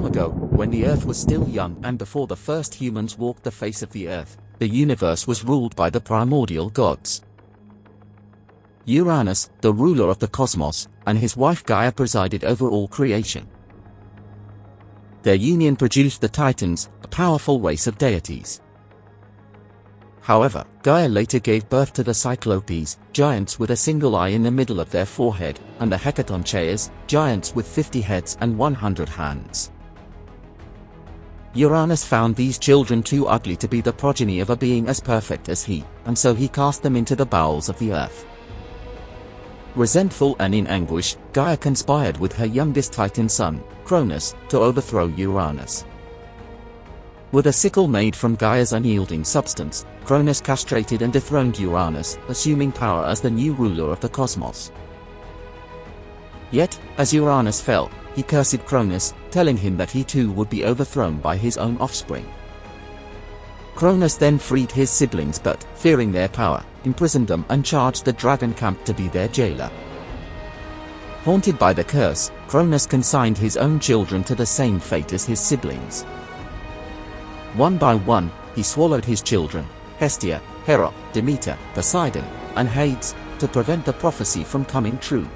Long ago, when the Earth was still young and before the first humans walked the face of the Earth, the universe was ruled by the primordial gods. Uranus, the ruler of the cosmos, and his wife Gaia presided over all creation. Their union produced the Titans, a powerful race of deities. However, Gaia later gave birth to the Cyclopes, giants with a single eye in the middle of their forehead, and the Hecatoncheirs, giants with 50 heads and 100 hands. Uranus found these children too ugly to be the progeny of a being as perfect as he, and so he cast them into the bowels of the earth. Resentful and in anguish, Gaia conspired with her youngest Titan son, Cronus, to overthrow Uranus. With a sickle made from Gaia's unyielding substance, Cronus castrated and dethroned Uranus, assuming power as the new ruler of the cosmos. Yet, as Uranus fell, he cursed Cronus, telling him that he too would be overthrown by his own offspring. Cronus then freed his siblings but, fearing their power, imprisoned them and charged the dragon camp to be their jailer. Haunted by the curse, Cronus consigned his own children to the same fate as his siblings. One by one, he swallowed his children, Hestia, Hera, Demeter, Poseidon, and Hades, to prevent the prophecy from coming true.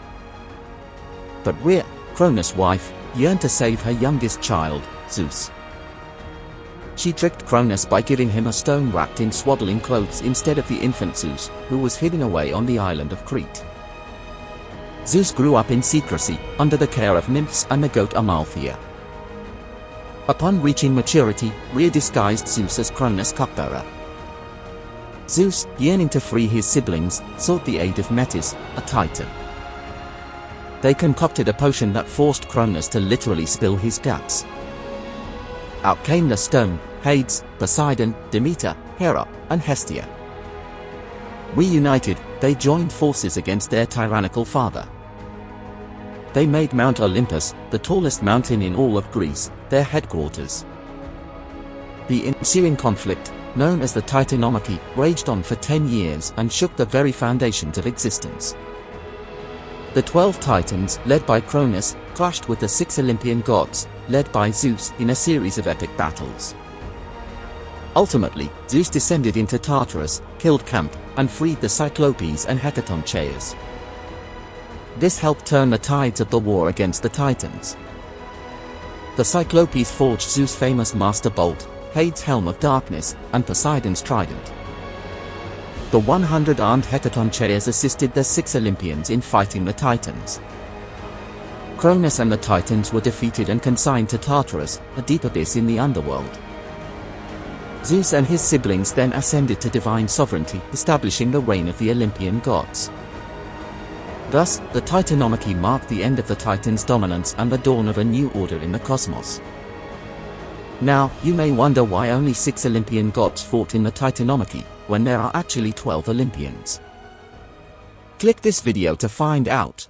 But Rhea, Cronus' wife, yearned to save her youngest child, Zeus. She tricked Cronus by giving him a stone wrapped in swaddling clothes instead of the infant Zeus, who was hidden away on the island of Crete. Zeus grew up in secrecy, under the care of nymphs and the goat Amalthea. Upon reaching maturity, Rhea disguised Zeus as Cronus' cupbearer. Zeus, yearning to free his siblings, sought the aid of Metis, a Titan. They concocted a potion that forced Cronus to literally spill his guts. Out came the stone, Hades, Poseidon, Demeter, Hera, and Hestia. Reunited, they joined forces against their tyrannical father. They made Mount Olympus, the tallest mountain in all of Greece, their headquarters. The ensuing conflict, known as the Titanomachy, raged on for 10 years and shook the very foundations of existence. The 12 Titans, led by Cronus, clashed with the 6 Olympian gods, led by Zeus, in a series of epic battles. Ultimately, Zeus descended into Tartarus, killed Camp, and freed the Cyclopes and Hecatoncheirs. This helped turn the tides of the war against the Titans. The Cyclopes forged Zeus' famous Master Bolt, Hades' Helm of Darkness, and Poseidon's Trident. The 100 armed Hecatoncheirs assisted the 6 Olympians in fighting the Titans. Cronus and the Titans were defeated and consigned to Tartarus, a deep abyss in the underworld. Zeus and his siblings then ascended to divine sovereignty, establishing the reign of the Olympian gods. Thus, the Titanomachy marked the end of the Titans' dominance and the dawn of a new order in the cosmos. Now, you may wonder why only 6 Olympian gods fought in the Titanomachy, when there are actually 12 Olympians. Click this video to find out.